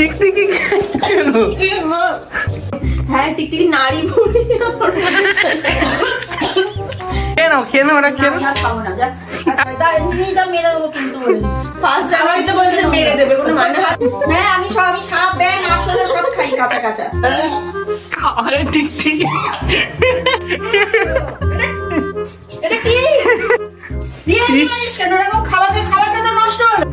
টিকটিকি কেন? হ্যাঁ টিকটিকি নাড়ি ভুড়ি কেন কেন ওরা কেন? খাবো না, যা নিয়ে যা, মেরে দেবো কিন্তু। ফার্স্ট জানুয়ারিতে বলছেন মেরে দেবে, কোনো মানে? হ্যাঁ আমি সাপ ব্যাং আসলে সব খাই কাঁচা কাঁচা। আরে টিকটিকি এটা কি? খাবারটা তো নষ্ট হলো।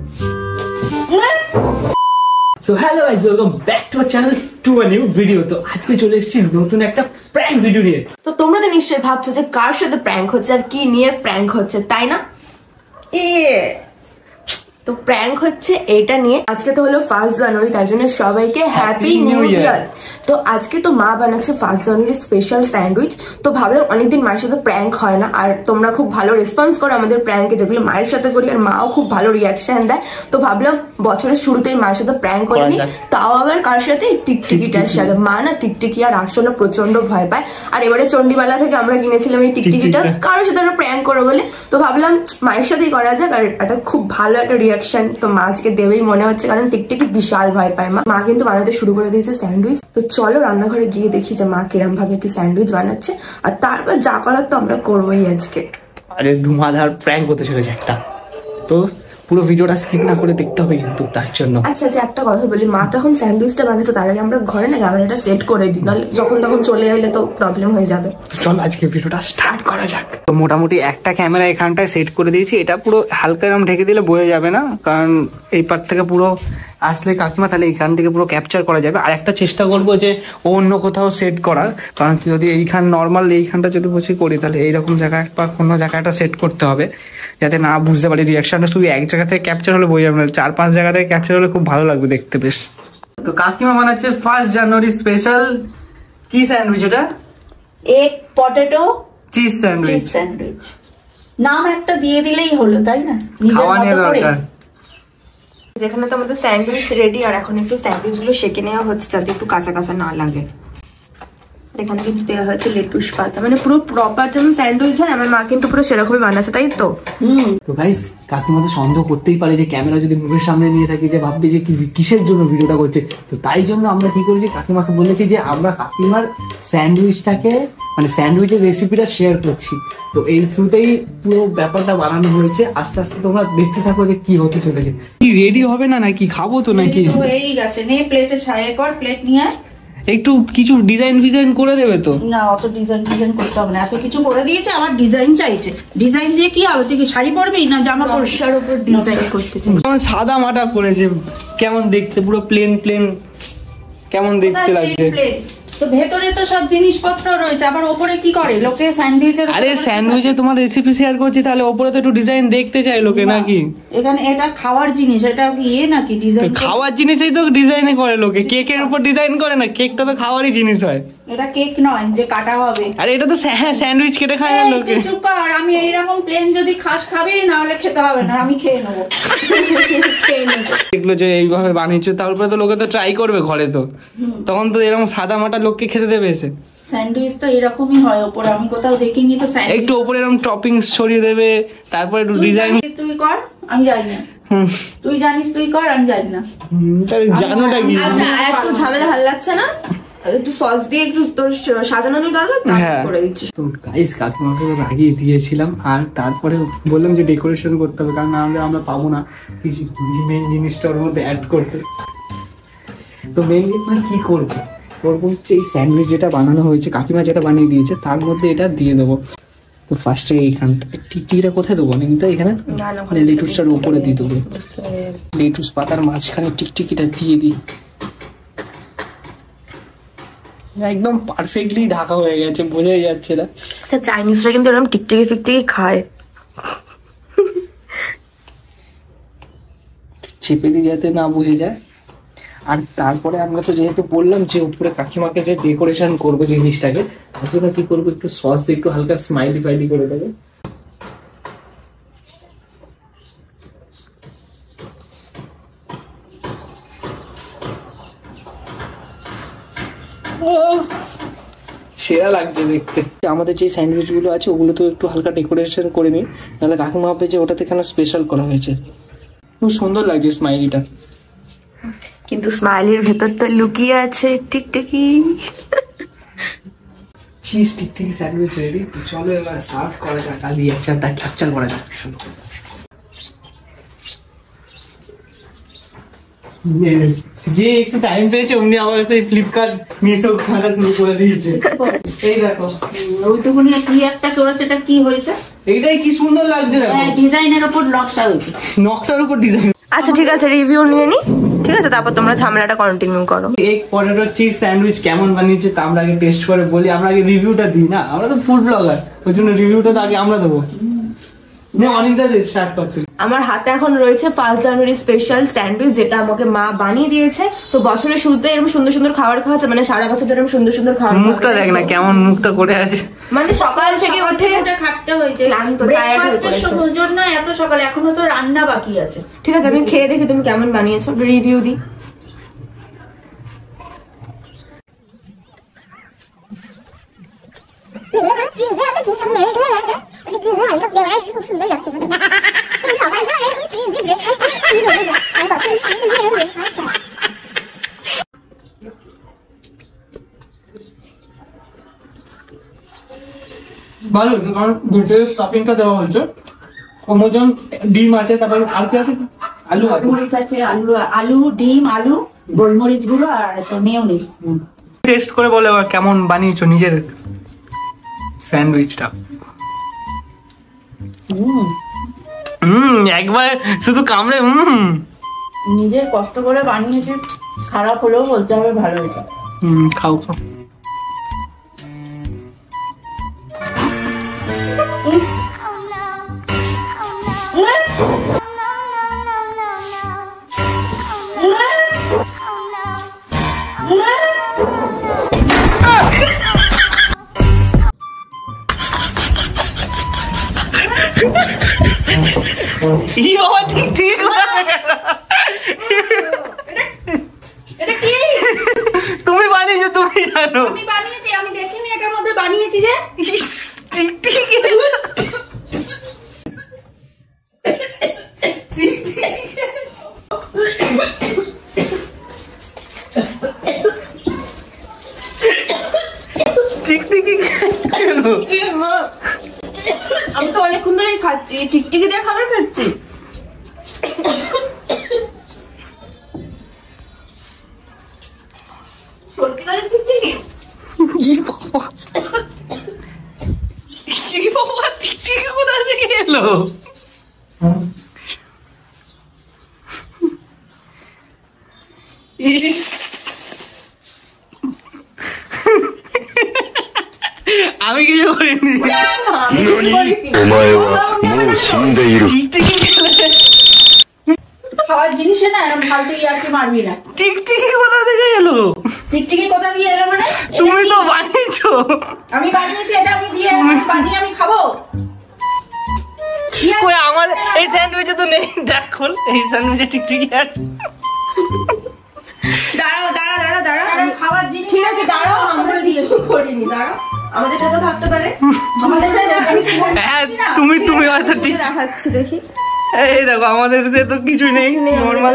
So hello guys, welcome back to our channel to a new video. তো আজকে চলে এসেছি নতুন একটা প্র্যাঙ্ক ভিডিও নিয়ে। তো তোমরা তো নিশ্চয়ই ভাবছো যে কার সাথে প্র্যাঙ্ক হচ্ছে আর কি নিয়ে প্র্যাঙ্ক হচ্ছে, তাই না? তো প্র্যাঙ্ক হচ্ছে এটা নিয়ে। আজকে তো হলো 1 জানুয়ারি, তাই জন্য সবাইকে হ্যাপি নিউ ইয়ার। তো আজকে তো মা বানাচ্ছে 1 জানুয়ারি স্পেশাল স্যান্ডউইচ। তো ভাবলাম অনেকদিন মায়ের সাথে প্র্যাঙ্ক হয় না, আর তোমরা খুব ভালো রেসপন্স করো আমাদের প্র্যাঙ্কে, যেগুলো মায়ের সাথে করি, আর মাও খুব ভালো রিয়াকশন দেয়। তো ভাবলাম বছরের শুরুতেই মায়ের সাথে প্র্যাঙ্ক করে নি, তাও আবার কার সাথে? টিকটিকিটার সাথে। মা না টিকটিকি আর আসলে প্রচন্ড ভয় পায়, আর এবারে চণ্ডীবালা থেকে আমরা কিনেছিলাম এই টিকটিকিটা, কারোর সাথে আমরা প্র্যাঙ্ক করো বলে। তো ভাবলাম মায়ের সাথেই করা যাক, আর এটা খুব ভালো একটা রিয়াকশন তো মা আজকে দেবেই মনে হচ্ছে, কারণ টিকটিকি বিশাল ভয় পায়। মা কিন্তু বানাতে শুরু করে দিয়েছে স্যান্ডউইচ। তো চলো রান্নাঘরে গিয়ে দেখি যে মা কিরম ভাবে কি স্যান্ডউইচ বানাচ্ছে, আর তারপর যা করার তো আমরা করবোই আজকে। আরে ধুমাধার প্র্যাঙ্ক হতে চলেছে একটা, তো পুরো ভিডিওটা স্কিপ না করে দেখতে হবে কিন্তু তার জন্য। আচ্ছা একটা কথা বলি, মা তখন স্যান্ডউইচটা বানাচ্ছে, তার আগে আমরা ঘরে না ক্যামেরাটা সেট করে দিই, নাহলে যখন তখন চলে এলে তো প্রবলেম হয়ে যাবে। তো চলো আজকে ভিডিওটা স্টার্ট করা যাক। তো মোটামুটি একটা ক্যামেরা এখানটায় সেট করে দিয়েছি, এটা পুরো হালকা এরকম ঢেকে দিলে বোঝা যাবে না, কারণ এই পার থেকে পুরো আসলে কাকিমা তাহলে এইখান থেকে পুরো ক্যাপচার করা যাবে। আর একটা চেষ্টা করবো যে অন্য কোথাও সেট করার, কারণ যদি এইখান নর্মাল এইখানটা যদি বসে করি তাহলে এইরকম জায়গায় বা কোনো জায়গাটা সেট করতে হবে, যাতে না বুঝতে পারি রিয়াকশনটা শুধু এক জায়গা থেকে ক্যাপচার হলে বোঝা যাবে না, 4-5 জায়গা থেকে ক্যাপচার হলে খুব ভালো লাগবে দেখতে বেশ। তো কাকিমা বানাচ্ছে 1 জানুয়ারি স্পেশাল কি স্যান্ডউইচ? এটা এগ পটেটো চিজ স্যান্ডউইচ। নাম একটা দিয়ে দিলেই হলো, তাই না? খাওয়া নিয়ে দরকার। যেখানে তো আমাদের স্যান্ডউইচ রেডি, আর এখন একটু স্যান্ডউইচ গুলো সেঁকে নেওয়া হচ্ছে যাতে একটু কাঁচা কাঁচা না লাগে। এখানে কিন্তু দেওয়া হয়েছে লেটুস পাতা, মানে পুরো প্রপার যেমন স্যান্ডউইচ হয়, আমার মা কিন্তু পুরো সেরকমই বানাচ্ছে, তাই তো? তো গাইস, কাকিমা তো সন্দেহ করতেই পারে যে ক্যামেরা যদি মুখের সামনে নিয়ে থাকি যে ভাববে যে কিসের জন্য ভিডিওটা করছে। তো তাই জন্য আমরা কি করেছি, কাকিমাকে বলেছি যে আমরা কাকিমার স্যান্ডউইচটাকে মানে স্যান্ডউইচের রেসিপিটা শেয়ার করছি। তো এই থ্রুতেই পুরো ব্যাপারটা বানানো হয়েছে। আস্তে আস্তে তোমরা দেখতে থাকো যে কি হতে চলেছে। কি রেডি হবে না নাকি? খাবো তো নাকি? হয়েই গেছে, নে প্লেটে সাজাই কর, প্লেট নিয়ে একটু কিছু ডিজাইন করে দেবে তো? না, অত ডিজাইন করতে হবে না, এত কিছু করে দিয়েছে, আমার ডিজাইন চাইছে। ডিজাইন দিয়ে কি হবে? তুই কি শাড়ি পরবি না জামা পরবি? শাড়ির উপর ডিজাইন করতে চাই। সাদা মাটা করেছে, কেমন দেখতে, পুরো প্লেন কেমন দেখতে লাগছে। তো ভেতরে তো সব জিনিসপত্র রয়েছে, আবার ওপরে কি করে লোকে স্যান্ডউইচের? আরে স্যান্ডউইচে তোমার রেসিপি শেয়ার করছি, তাহলে ওপরে তো একটু ডিজাইন দেখতে চাই লোকে নাকি? এখানে এটা খাওয়ার জিনিস, এটা ইয়ে নাকি ডিজাইন? খাওয়ার জিনিসই তো ডিজাইনে করে লোকে, কেকের উপর ডিজাইন করে না, কেকটা তো খাওয়ারই জিনিস হয়। এটা কেক নয় যে কাটা হবে। আরে এটা তো স্যান্ডউইচ কেটে খায় না লোকে। চুপ কর, আমি এইরকম প্লেন যদি খাবি, না হলে খেতে হবে না, আমি খেয়ে নেবো। এগুলো যে এইভাবে বানিয়েছো, তারপরে তো লোকে তো ট্রাই করবে ঘরে, তো তখন তো এরকম সাদা মাটা লোককে খেতে দেবে এসে। স্যান্ডউইচ তো এরকমই হয় ওপরে, আমি কোথাও দেখিনি তো। একটু ওপরে এরকম টপিংস ছড়িয়ে দেবে, তারপরে একটু ডিজাইন। তুই কর, আমি জানি না। তুই জানিস, তুই কর, আমি জানি না। জানোটা কি? আচ্ছা একটু ঝামেলা ভালো লাগছে না, একটু সস দিয়ে একটু তোর সাজানো নেই দরকার, তারপর করে দিচ্ছি। তো গাইস, কাকিমাকে তো লাগিয়ে দিয়েছিলাম, আর তারপরে বললাম যে ডেকোরেশন করতে হবে, কারণ আমরা পাবো না কিছু মেইন জিনিসটা ওর মধ্যে অ্যাড করতে। তো মেইনলি মানে কি করবো হচ্ছে এই স্যান্ডউইচ যেটা বানানো হয়েছে, কাকিমা যেটা বানিয়ে দিয়েছে, তার মধ্যে এটা দিয়ে দেবো। তো ফার্স্টে এইখানটা টিকটিকিটা কোথায় দেবো? নিতে এখানে লেটুসটার উপরে দিয়ে দেবো, লেটুস পাতার মাঝখানে টিকটিকিটা দিয়ে দিই। একদম পারফেক্টলি ঢাকা হয়ে গেছে, বোঝাই যাচ্ছে না। চাইনিজরা কিন্তু এরকম টিকটিকি খায়। চেপে দিই যাতে না বুঝে যায়। আর তারপরে আমরা তো যেহেতু বললাম যে উপরে কাকিমাকে যে ডেকোরেশন করবো জিনিসটাকে, তার জন্য কি করবো, একটু সস দিয়ে একটু হালকা স্মাইলি ফাইলি করে দেবো। সেরা লাগছে দেখতে। আমাদের যে স্যান্ডউইচ গুলো আছে ওগুলো তো একটু হালকা ডেকোরেশন করে নিই, নাহলে কাকিমা ভাববে যে ওটাতে কেন স্পেশাল করা হয়েছে। খুব সুন্দর লাগছে স্মাইলিটা। কিন্তু স্মাইলের ভেতর তো লুকিয়ে আছে টিকটিকি। চিজ টিকটিকি স্যান্ডউইচ রেডি। তো চলো এবার সার্ভ করা যাক, আর রিঅ্যাকশনটা ক্যাপচার করা যাক। চলো যে একটু টাইম পেয়েছে অমনি আমার সেই ফ্লিপকার্ট মিশো খানা শুরু করে দিয়েছে। এই দেখো ওইটুকুনি কি একটা করেছে, এটা কি হয়েছে? এইটাই কি সুন্দর লাগছে দেখো, ডিজাইনের উপর নকশা হয়েছে, নকশার উপর ডিজাইন। আচ্ছা ঠিক আছে, রিভিউ নিয়ে নি, ঠিক আছে, তারপর তোমরা ঝামেলাটা কন্টিনিউ করো। এগ পটেটো চিজ স্যান্ডউইচ কেমন বানিয়েছে তা আমরা আগে টেস্ট করে বলি, আমরা আগে রিভিউটা দিই না, আমরা তো ফুড ব্লগার, ওই জন্য রিভিউটা তো আগে আমরা দেবো। অনিন্দা স্টার্ট করতে। আমার হাতে এখন রয়েছে 1 জানুয়ারি স্পেশাল স্যান্ডউইচ, যেটা আমাকে মা বানিয়ে দিয়েছে। তো বছরের শুরুতে এরকম সুন্দর সুন্দর খাবার খাওয়াচ্ছে, মানে সারা বছর ধরে এরকম সুন্দর সুন্দর খাবার। মুখটা দেখ না কেমন মুখটা করে আছে, মানে সকাল থেকে উঠে খাটতে হয়েছে, ক্লান্ত, টায়ার্ড হয়ে পড়েছে। জন্য এত সকালে, এখনো তো রান্না বাকি আছে। ঠিক আছে, আমি খেয়ে দেখি তুমি কেমন বানিয়েছো, রিভিউ দিই। ভালো, কারণ ভেতরে স্টাফিংটা দেওয়া হয়েছে, কোমোজন ডিম আছে, তারপর আর কি আছে, আলু আছে, মরিচ আছে, আলু ডিম, আলু, গোলমরিচ গুলো আর মেয়োনিজ। টেস্ট করে বলে এবার কেমন বানিয়েছো নিজের স্যান্ডউইচটা। একবার শুধু কামড়ে নিজের কষ্ট করে বানিয়েছে, খারাপ হলেও বলতে হবে ভালো হয়েছে। খাও খাও। তুমি বানিয়েছো, তুমি জানো। আমি বানিয়েছি, আমি দেখিনি এটার মধ্যে বানিয়েছি যে। আমি তো অনেকক্ষণ ধরেই খাচ্ছি, টিকটিকি দিয়ে খাবার খাচ্ছি। সত্যিকারের টিকটিকি? টিকটিকি কোথা থেকে এলো? আমি কিছু করিনি। খাওয়ার জিনিসে না এরকম ফালতু ইয়ার্কি মারবি না। টিকটিকি কোথা থেকে এলো? টিকটিকি কোথা দিয়ে এলো মানে? তুমি তো বানিয়েছো। আমি বানিয়েছি, এটা আমি দিয়ে বানিয়ে আমি খাবো। কই আমার এই স্যান্ডউইচে তো নেই, দেখো এই স্যান্ডউইচে টিকটিকি আছে। দাঁড়াও দাঁড়াও দাঁড়াও দাঁড়াও, খাওয়ার জিনিস ঠিক আছে দাঁড়াও, আমরা কিছু করিনি, দাঁড়াও, আমাদের সাথে থাকতে পারে, আমাদের হ্যাঁ তুমি হয়তো ঠিক দেখাচ্ছি, দেখি। এই দেখো আমাদের তো কিছুই নেই, নরমাল।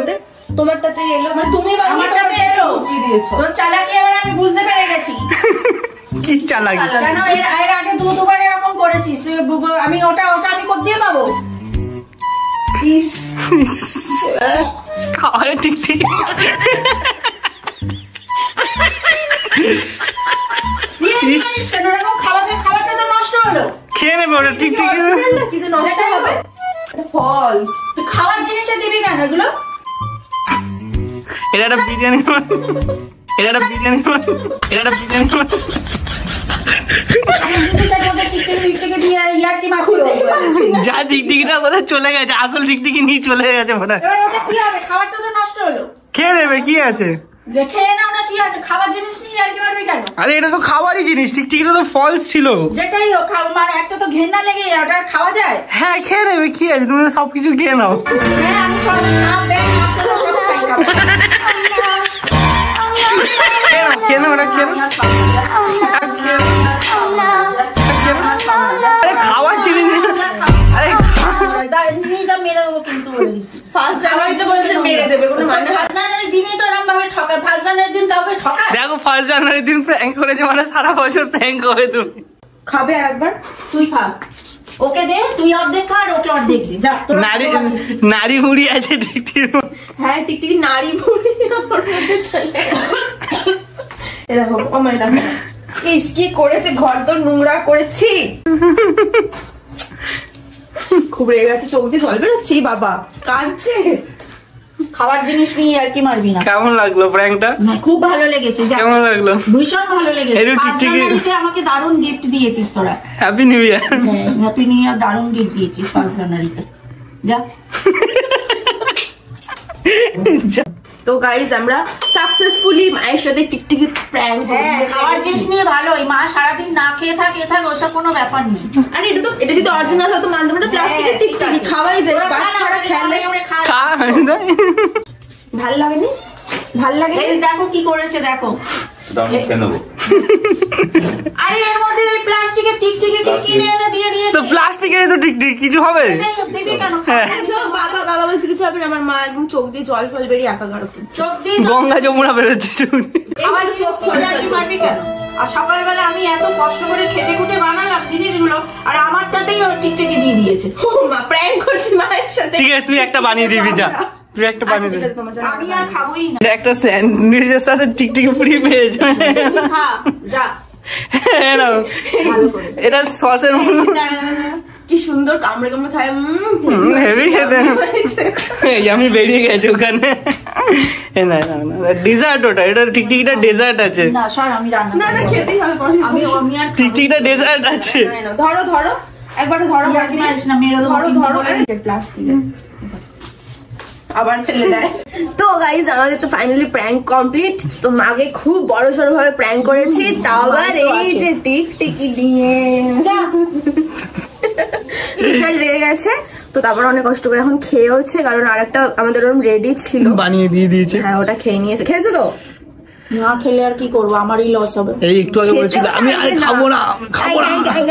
তোমারটাতে এলো, মানে তুমি আমারটাতে এলো, কি দিয়েছো? তোর চালাকি এবার আমি বুঝতে পেরে গেছি। কি চালাকি? কেন এর আগে দুবার এরকম করেছিস? আমি ওটা আমি কোথা দিয়ে পাবো? ইস, খাওয়ারে টিকটিকি কেন এরকম খাবারটা তো নষ্ট হলো। খেয়ে নেবে ওটা টিকটিকি। কি যে নষ্ট হবে, ফলস। তুই খাওয়ার জিনিসে দিবি কেন এগুলো? এটা একটা বিরিয়ানি, এটা একটা বিরিয়ানি, এটা একটা বিরিয়ানি। যা টিকটিকিটা কোথায় চলে গেছে, আসল টিকটিকি নিয়ে চলে গেছে ওটা। খাবারটা তো নষ্ট হলো, খেয়ে নেবে, কি আছে? খেয়ে নাও না, কি আছে? খাবার জিনিস নিয়ে আর কি মারবি কেন? আরে এটা তো খাবারই জিনিস, টিকটিকিটা তো ফলস ছিল। যেটাই হোক, মানে একটা তো ঘেন্না লেগে, ওটা খাওয়া যায়? হ্যাঁ খেয়ে নেবে, কি আছে, তুমি সবকিছু খেয়ে নাও। হ্যাঁ আমি সব সাপ ব্যাগ মশলা সব খাই খাবার। খেয়ে নাও ওটা, খেয়ে নাও। আরে খাওয়ার জিনিস, আরে নিয়ে যা মেরে দেবো কিন্তু বলে দিচ্ছি। 1 জানুয়ারি তো বলছেন মেরে দেবে, কোনো মানে? 1 জানুয়ারি দিনেই তো এরকম জানুয়ারির দিন কাউকে ঠকায়? দেখো 1 জানুয়ারির দিন প্র্যাঙ্ক করেছে মানে সারা বছর প্র্যাঙ্ক হবে তুমি। খাবে আর একবার? তুই খা, ওকে দে, তুই অর্ধেক খা আর ওকে অর্ধেক দে। যা, তোরা নারী খাওয়া শেষ। নারী মুড়ি আছে টিকটির মধ্যে। হ্যাঁ টিকটিকি নারী ভুড়ি আমার মধ্যে চলে এরকম। ও মাই গড, ইস কি করেছে, ঘর তো নোংরা করেছি। খুব রেগে গেছে, চোখ দিয়ে জল বেরোচ্ছে বাবা, কাঁদছে। খাবার জিনিস নিয়ে আর কি মারবি না। কেমন লাগলো প্র্যাঙ্কটা? না, খুব ভালো লেগেছে। যা, কেমন লাগলো? ভীষণ ভালো লেগেছে। একটু 5 টিকটিকি- জানুয়ারিতে আমাকে দারুণ গিফট দিয়েছিস তোরা। Happy new year. হ্যাঁ, হ্যাপি নিউ ইয়ার, দারুণ গিফট দিয়েছিস 5 জানুয়ারিতে। যা। তো গাইজ আমরা সাকসেসফুলি মায়ের সাথে টিকটিকি প্র্যাঙ্ক খাবার জিনিস নিয়ে ভালোই, মা সারাদিন না খেয়ে থাক ওসব কোনো ব্যাপার নেই। আরে এটা যদি অরিজিনাল হতো মানতাম, এটা প্লাস্টিকের টিকটিকি খাওয়াই যায়, বাচ্চারা খেলে। খা ভাল লাগেনি? ভাল লাগে? এই দেখো কি করেছে, দেখো। আরে এর মধ্যে এই প্লাস্টিকের টিকটিকি কি কিনে এনে দিয়ে দিয়েছে। তো প্লাস্টিকের তো টিকটিক কিছু হবে? দিবি কেন? বাবা বাবা বলছে কিছু হবে না, আমার মা একদম চোখ দিয়ে জল ফল বেরিয়ে একাকার করছে। চোখ দিয়ে গঙ্গা যমুনা বেরোচ্ছে। খাবার চোখ ছিল আর কি মারবি কেন? আর সকালবেলা আমি এত কষ্ট করে খেটে খুটে বানালাম জিনিসগুলো, আর আমারটাতেই ও টিকটিকি দিয়ে দিয়েছে। ও মা প্র্যাঙ্ক করছি মায়ের সাথে। ঠিক আছে তুই একটা বানিয়ে দিবি, যা তুই একটা বানিয়ে দিবি। আমি আর খাবোই না। একটা স্যান্ডউইচের সাথে টিকটিকি ফ্রি পেয়েছ। খা, যা। ভালো করে। এটা সসের কি সুন্দর কামড়ে কামড়ে খায়। হেভি খেতে। এই আমি বেরিয়ে গেছি ওখানে। না না না ডেজার্ট ওটা, এটা টিকটিকিটা ডেজার্ট আছে। না সর, আমি রান্না না না খেতেই হবে। আমি আর টিকটিকিটা ডেজার্ট আছে। ধরো ধরো একবার ধরো, ইয়ার্কি মারিস না, মেরে দেবো। ধরো ধরো প্লাস্টিকের আবার ফেলে দেয়। তো গাইজ আমাদের তো ফাইনালি প্র্যাঙ্ক কমপ্লিট। তো মাকে খুব বড় সড়ো ভাবে প্র্যাঙ্ক করেছি, তাও আবার এই যে টিকটিকি দিয়ে বিশাল রেগে গেছে। তো তারপর অনেক কষ্ট করে এখন খেয়ে হচ্ছে, কারণ আরেকটা আমাদের ওরকম রেডি ছিল, বানিয়ে দিয়ে দিয়েছে। হ্যাঁ ওটা খেয়ে নিয়েছে। খেয়েছো তো? না খেলে আর কি করবো, আমারই লস হবে। এই একটু আগে বলছিল আমি আর খাবো না, খাবো না।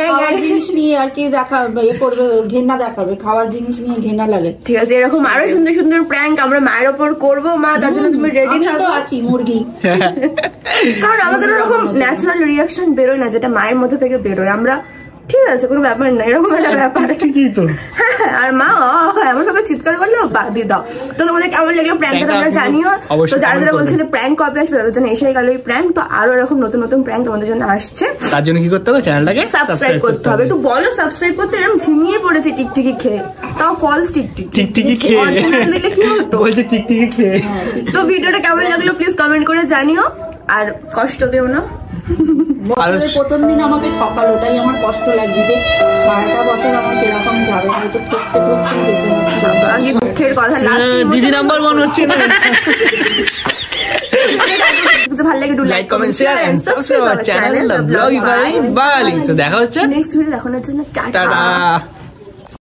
খাওয়ার জিনিস নিয়ে আর কি দেখা ইয়ে করবে, ঘেন্না দেখাবে। খাওয়ার জিনিস নিয়ে ঘেন্না লাগে। ঠিক আছে, এরকম আরো সুন্দর সুন্দর প্র্যাঙ্ক আমরা মায়ের ওপর করবো। মা তার জন্য তুমি রেডি আমি তো থাকো। আছি মুরগি। কারণ আমাদের ওরকম ন্যাচারাল রিয়াকশন বেরোয় না, যেটা মায়ের মধ্যে থেকে বেরোয়। আমরা ঠিক আছে কোনো ব্যাপার না, এরকম একটা ব্যাপার। ঠিকই তো। আর মা এমন ভাবে চিৎকার করলো বাদ দিয়ে দাও। তো তোমাদের কেমন লাগলো প্র্যাঙ্কটা তোমরা জানিও। তো যারা যারা বলছিল প্র্যাঙ্ক কবে আসবে তাদের জন্য এসে গেল এই প্র্যাঙ্ক। তো আরো এরকম নতুন নতুন প্র্যাঙ্ক তোমাদের জন্য আসছে, তার জন্য কি করতে হবে? চ্যানেলটাকে সাবস্ক্রাইব করতে হবে। একটু বলো সাবস্ক্রাইব করতে। এরকম ঝিমিয়ে পড়েছে টিকটিকি খেয়ে, তাও ফলস টিকটিকি। টিকটিকি খেয়ে অরিজিনাল দিলে কি হতো? বলছে টিকটিকি খেয়ে। তো ভিডিওটা কেমন লাগলো প্লিজ কমেন্ট করে জানিও, আর কষ্ট পেও না। বছরের প্রথম দিন আমাকে ঠকালো, ওটাই আমার কষ্ট লাগছে যে সারাটা বছর আমার কিরকম যাবে, হয়তো ঠকতে ঠকতেই যেতে হবে। আগে দুঃখের কথা দিদি নাম্বার 1 হচ্ছে না। ভালো লাগে একটু like comment share and subscribe our channel the blog by Bali. তো দেখা হচ্ছে নেক্সট ভিডিও দেখানোর জন্য। টাটা। টাটা।